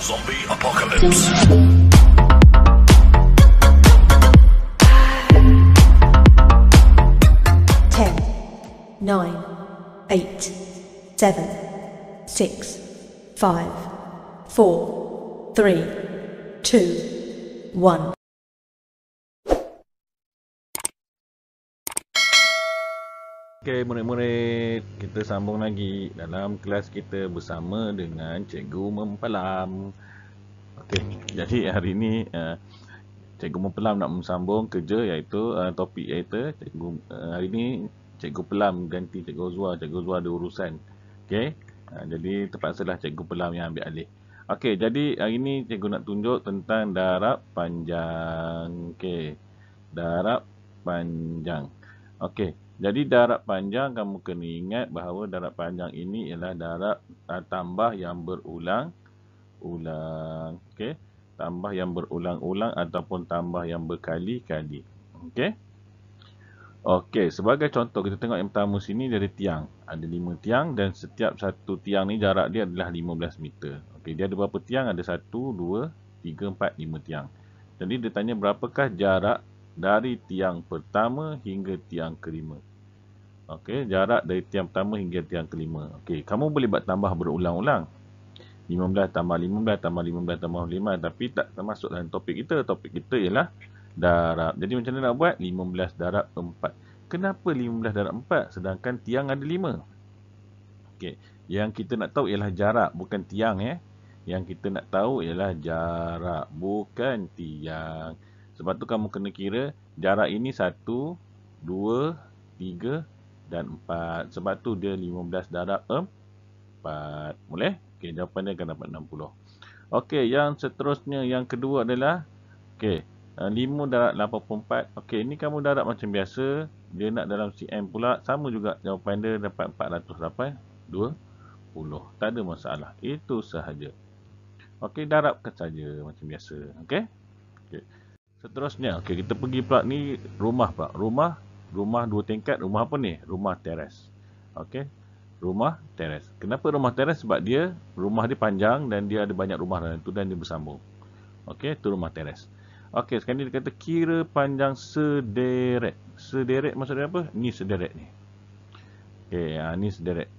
Zombie Apocalypse. 10, 9, 8, 7, 6, 5, 4, 3, 2, 1. Okey, murid-murid, kita sambung lagi dalam kelas kita bersama dengan Cikgu Mempalam. Okey, jadi hari ini Cikgu Mempalam nak sambung kerja iaitu topik iaitu hari ini Cikgu Pelam ganti Cikgu Uzwa. Cikgu Uzwa ada urusan. Okey, jadi terpaksalah Cikgu Pelam yang ambil alih. Okey, jadi hari ini Cikgu nak tunjuk tentang darab panjang. Okey, darab panjang. Okey. Jadi darab panjang, kamu kena ingat bahawa darab panjang ini ialah darab tambah yang berulang-ulang. Okey, tambah yang berulang-ulang ataupun tambah yang berkali-kali. Okey. Okey, sebagai contoh kita tengok yang pertama sini dia ada tiang. Ada 5 tiang dan setiap satu tiang ni jarak dia adalah 15 meter. Okey, dia ada berapa tiang? Ada 1, 2, 3, 4, 5 tiang. Jadi dia tanya berapakah jarak dari tiang pertama hingga tiang kelima. Okey, jarak dari tiang pertama hingga tiang kelima. Okey, kamu boleh buat tambah berulang-ulang. 15 tambah 15 tambah 15 tambah 5, tapi tak termasuk dalam topik kita. Topik kita ialah darab. Jadi macam mana nak buat? 15 darab 4. Kenapa 15 darab 4 sedangkan tiang ada 5? Okey, yang kita nak tahu ialah jarak, bukan tiang Yang kita nak tahu ialah jarak, bukan tiang. Sebab tu kamu kena kira jarak ini 1, 2, 3 dan 4. Sebab tu dia 15 darab 4. Boleh? Okey, jawapan dia akan dapat 60. Okey, yang seterusnya yang kedua adalah okey, 5 darab 84. Okey, ini kamu darab macam biasa. Dia nak dalam cm pula. Sama juga jawapan dia dapat 420. Tak ada masalah. Itu sahaja. Okey, darabkan saja macam biasa. Okey? Okey. Seterusnya, okey, kita pergi pula ni rumah pula. Rumah 2 tingkat, rumah apa ni? Rumah teres. Okey. Rumah teres. Kenapa rumah teres? Sebab rumah dia panjang dan dia ada banyak rumah dalam tu dan dia bersambung. Okey, itu rumah teres. Okey, sekarang ni dia kata kira panjang sederet. Sederet maksudnya apa? Ni sederet ni. Okey, ni sederet.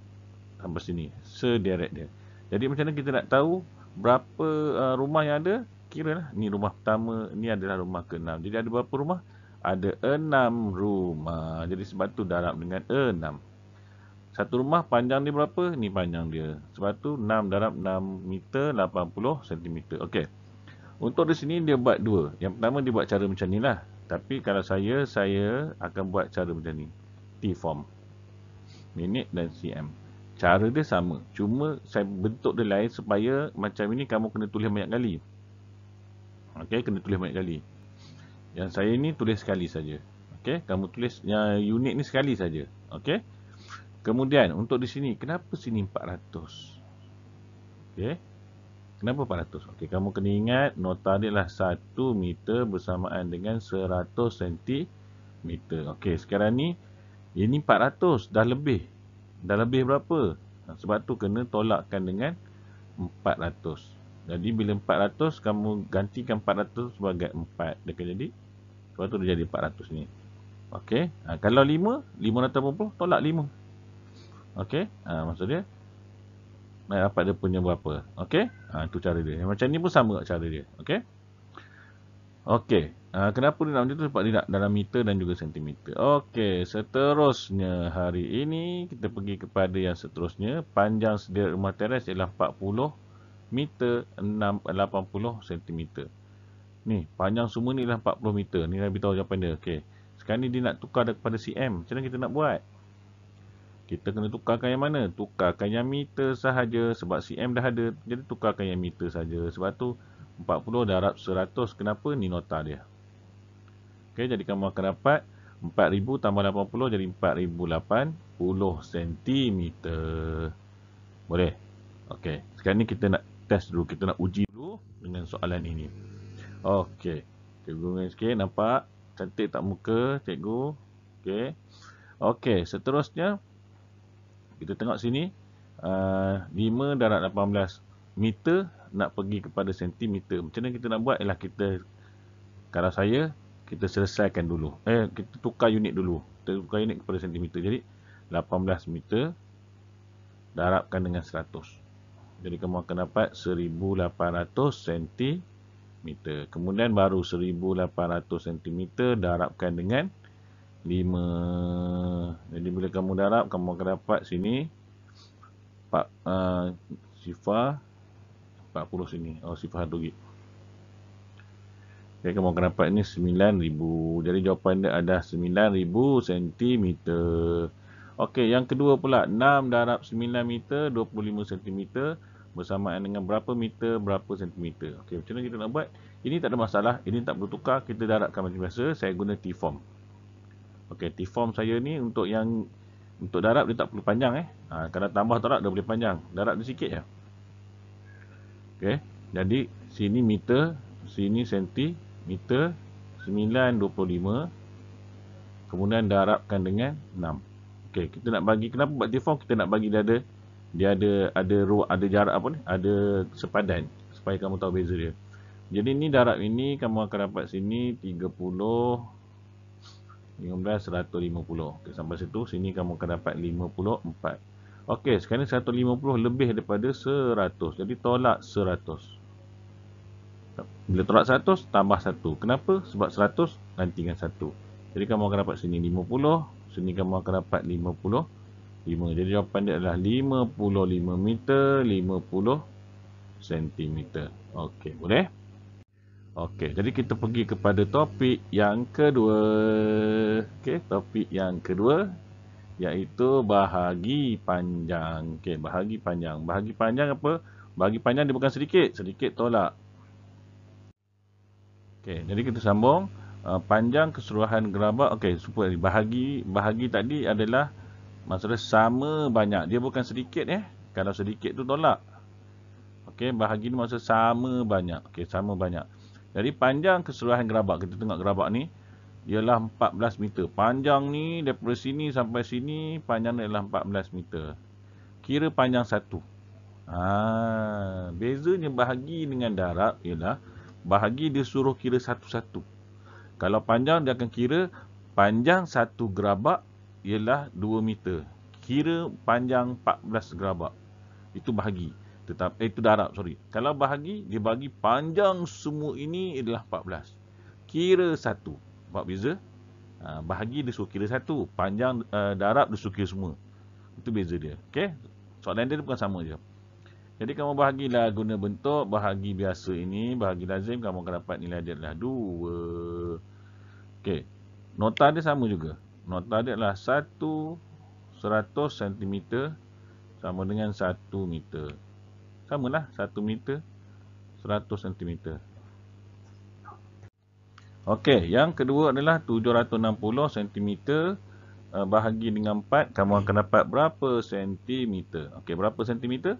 Sampai sini. Sederet dia. Jadi macam mana kita nak tahu berapa rumah yang ada? Kiralah, ni rumah pertama, ni adalah rumah ke-6. Jadi ada berapa rumah? Ada 6 rumah. Jadi sebab tu darab dengan 6. Satu rumah panjang dia berapa? Ni panjang dia. Sebab tu 6 darab 6 meter 80 cm. Okey. Untuk di sini dia buat 2. Yang pertama dia buat cara macam ni lah. Tapi kalau saya akan buat cara macam ni. T-form. Minit dan cm. Cara dia sama. Cuma saya bentuk dia lain supaya macam ini kamu kena tulis banyak kali. Okey, kena tulis banyak kali. Yang saya ni tulis sekali saja. Okey, kamu tulis yang unit ni sekali saja. Okey. Kemudian untuk di sini, kenapa sini 400? Okey. Kenapa 400? Okey, kamu kena ingat nota dia adalah 1 meter bersamaan dengan 100 cm. Okey, sekarang ni ini 400 dah lebih. Dah lebih berapa? Sebab tu kena tolakkan dengan 400. Jadi bila 400, kamu gantikan 400 sebagai 4. Dia akan jadi, sebab tu dia jadi 400 ni. Okey. Kalau 580, tolak 5. Okey. Maksud dia, nak dapat dia punya berapa. Okey. Itu cara dia. Macam ni pun sama cara dia. Okey. Okey. Kenapa dia nak macam tu? Sebab dia nak dalam meter dan juga sentimeter. Okey. Seterusnya hari ini, kita pergi kepada yang seterusnya. Panjang sederet rumah teres ialah 40 meter 80 cm. Ni, panjang semua ni adalah 40 meter. Ni dah beritahu jawapan dia. Okey. Sekarang ni dia nak tukar daripada cm. Macam mana kita nak buat? Kita kena tukarkan yang mana? Tukarkan yang meter sahaja. Sebab cm dah ada. Jadi tukarkan yang meter sahaja. Sebab tu 40 darab 100. Kenapa? Ni nota dia. Okey, jadi kamu akan dapat 4000 tambah 80 jadi 4080 cm. Boleh? Okey. Sekarang ni kita nak test dulu. Kita nak uji dulu dengan soalan ini. Okey. Cikgu main sikit. Nampak? Cantik tak muka cikgu? Okey. Okey. Seterusnya, kita tengok sini. 5 darab 18 meter nak pergi kepada sentimeter. Macam mana kita nak buat? Ialah kalau saya, kita selesaikan dulu. Kita tukar unit dulu. Kita tukar unit kepada sentimeter. Jadi 18 meter darabkan dengan 100. Jadi kamu akan dapat 1800 cm. Kemudian baru 1800 cm darabkan dengan 5. Jadi bila kamu darab, kamu akan dapat sini sifar 40 sini. Sifar 1 gig. Okay, kamu akan dapat ini 9000. Jadi jawapan dia adalah 9000 cm. Okey, yang kedua pula 6 darab 9 meter 25 cm bersamaan dengan berapa meter berapa sentimeter. Okey, macam mana kita nak buat? Ini tak ada masalah, ini tak perlu tukar, kita darabkan macam biasa. Saya guna T-form. Okey, T-form saya ni untuk darab dia tak perlu panjang kalau tambah darab dia boleh panjang. Darab dia sikit je. Okey, jadi sini meter, sini sentimeter, 925. Kemudian darabkan dengan 6. Okey, kita nak bagi, kenapa buat T-form? Kita nak bagi dia ada jarak apa ni? Ada sepadan supaya kamu tahu beza dia. Jadi ni darab ini kamu akan dapat sini 30 15 150. Okey, sampai situ sini kamu akan dapat 54. Okey, sekarang 150 lebih daripada 100. Jadi tolak 100. Bila tolak 100 tambah 1. Kenapa? Sebab 100 gantikan 1. Jadi kamu akan dapat sini 50. Sini kamu akan dapat 55. Jadi jawapan dia adalah 55 meter 50 cm. Okey, boleh? Okey, jadi kita pergi kepada topik yang kedua. Okey, topik yang kedua iaitu bahagi panjang. Okey, bahagi panjang. Bahagi panjang apa? Bahagi panjang dia bukan sedikit. Sedikit tolak. Okey, jadi kita sambung. Panjang keseluruhan gerabak. Okey, supaya bahagi tadi adalah maksudnya sama banyak. Dia bukan sedikit Kalau sedikit tu tolak. Okey, bahagi ni maksud sama banyak. Okey, sama banyak. Jadi panjang keseluruhan gerabak. Kita tengok gerabak ni ialah 14 meter. Panjang ni daripada sini sampai sini panjang dia adalah 14 meter. Kira panjang satu. Bezanya bahagi dengan darab ialah bahagi dia suruh kira satu-satu. Kalau panjang dia akan kira panjang satu gerabak ialah 2 meter. Kira panjang 14 gerabak. Itu bahagi. Itu darab, sorry. Kalau bahagi, dia bagi panjang semua ini adalah 14. Kira satu. Nampak beza? Bahagi dia suruh kira satu. Panjang darab dia suruh kira semua. Itu beza dia. Okey? Soalan dia bukan sama je. Jadi kamu bahagilah guna bentuk bahagi biasa ini. Bahagi lazim kamu akan dapat nilai dia adalah 2. Okey. Nota dia sama juga. Nota dia adalah 100 cm sama dengan 1 meter. Samalah 1 meter 100 cm. Okey, yang kedua adalah 760 cm bahagi dengan 4, kamu akan dapat berapa sentimeter? Okey, berapa sentimeter?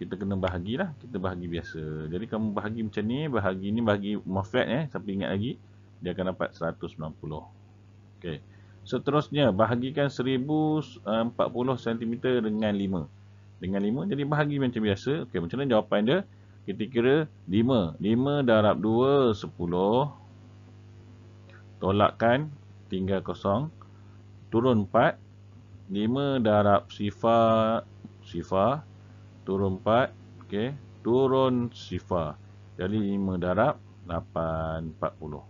Kita kena bahagilah, kita bahagi biasa. Jadi kamu bahagi macam ni, bahagi mufrad siapa ingat lagi? Dia akan dapat 190. Okey. Seterusnya, bahagikan 1040 cm dengan 5. Dengan 5, jadi bahagi macam biasa. Okey, macam mana jawapan dia? Kita kira 5. 5 darab 2, 10. Tolakkan, tinggal kosong. Turun 4. 5 darab sifar. Turun 4. Okey. Turun sifar. Jadi 5 darab 8, 40.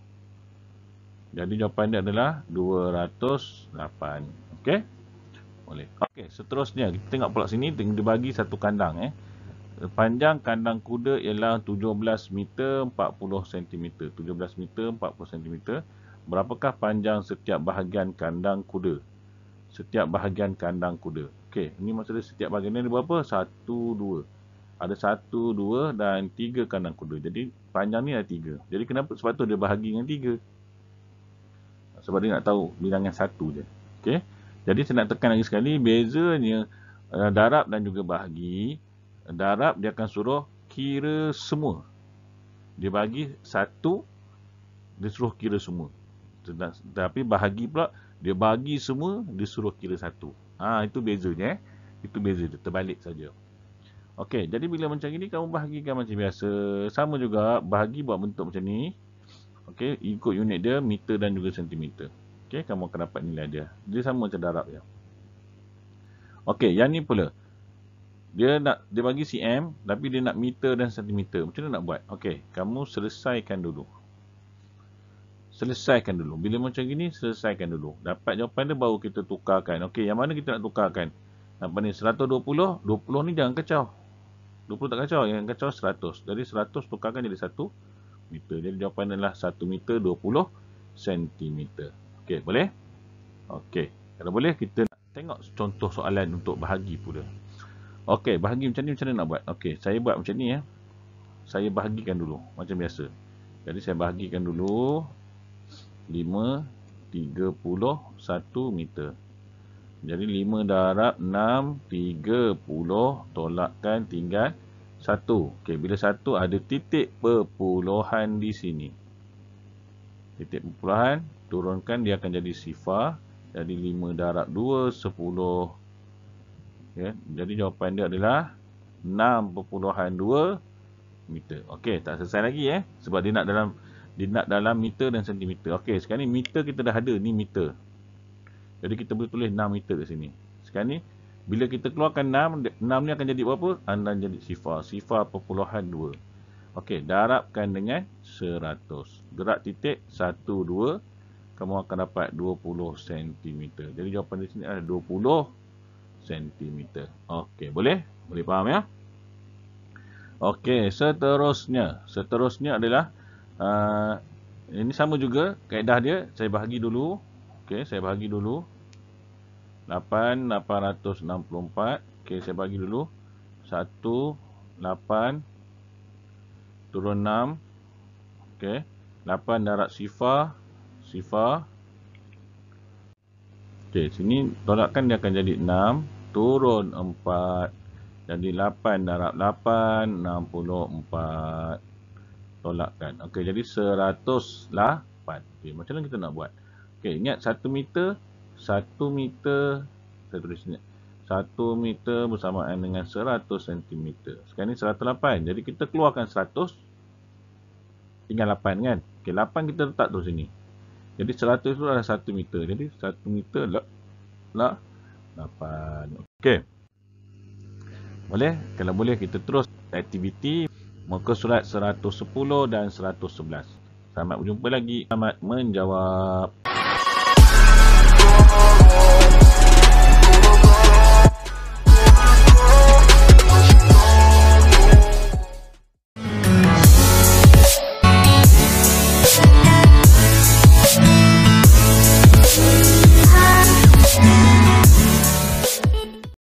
Jadi jawapan dia adalah 208. Okey? Boleh. Okey, seterusnya kita tengok pula sini, dia bagi satu kandang Panjang kandang kuda ialah 17 meter 40 cm. 17 meter 40 cm. Berapakah panjang setiap bahagian kandang kuda? Setiap bahagian kandang kuda. Okey, ini maksudnya setiap bahagian ni berapa? 1, 2. Ada 1, 2 dan 3 kandang kuda. Jadi panjang ni ada 3. Jadi kenapa sebab tu dia bahagi dengan 3? Sebab dia nak tahu bilangan 1 je. Okey. Jadi saya nak tekan lagi sekali, bezanya darab dan juga bahagi. Darab dia akan suruh kira semua. Dia bagi 1, dia suruh kira semua. Tapi bahagi pula, dia bagi semua, dia suruh kira 1. Itu bezanya. Itu beza dia, terbalik saja. Okey, jadi bila macam ini kamu bahagikan macam biasa. Sama juga, bahagi buat bentuk macam ni. Okey, ikut unit dia, meter dan juga sentimeter. Okey, kamu akan dapat nilai dia. Dia sama macam darab je. Okey, yang ni pula. Dia bagi cm, tapi dia nak meter dan sentimeter. Macam mana nak buat? Okey, kamu selesaikan dulu. Selesaikan dulu. Bila macam gini, selesaikan dulu. Dapat jawapan dia baru kita tukarkan. Okey, yang mana kita nak tukarkan? Nampak ni 120, 20 ni jangan kacau. 20 tak kacau, yang kacau 100. Jadi 100 tukarkan jadi 1 meter. Jadi jawapan adalah 1 meter 20 sentimeter. Okey, boleh? Okey, kalau boleh kita nak tengok contoh soalan untuk bahagi pula. Okey, bahagi macam ni macam mana nak buat? Okey, saya buat macam ni ya. Saya bahagikan dulu macam biasa. Jadi saya bahagikan dulu 5, 31 meter. Jadi 5 darab 6, 30, tolakkan tinggal 1. Okey, bila 1 ada titik perpuluhan di sini. Titik perpuluhan, turunkan dia akan jadi sifar. Jadi 5 darab 2, 10. Ya, jadi jawapan dia adalah 6.2 meter. Okey, tak selesai lagi sebab dia nak dalam meter dan sentimeter. Okey, sekarang ni meter kita dah ada, ni meter. Jadi kita boleh tulis 6 meter kat sini. Sekarang ni bila kita keluarkan 6 ni akan jadi berapa? Akan jadi sifar perpuluhan 2. Okey, darabkan dengan 100. Gerak titik 1 2, kamu akan dapat 20 cm. Jadi jawapan di sini adalah 20 cm. Okey, boleh? Boleh faham ya? Okey, seterusnya adalah ini sama juga kaedah dia. Saya bahagi dulu. Okey, saya bahagi dulu 8,864. Okey, saya bagi dulu 1 8 turun 6. Okey, 8 darab sifar. Okey, sini tolakkan dia akan jadi 6 turun 4. Jadi 8 darab 8, 64. Tolakkan. Okey, jadi 108. Okey, macam mana kita nak buat? Okey, ingat 1 meter. Saya tulis ni. 1 meter bersamaan dengan 100 cm. Sekarang ni 108. Jadi kita keluarkan 100. Tinggal 8 kan? Okey, 8 kita letak terus sini. Jadi 100 itu adalah 1 meter. Jadi 1 meter lah 8. Okey. Boleh? Kalau boleh kita terus aktiviti muka surat 110 dan 111. Selamat berjumpa lagi. Selamat menjawab.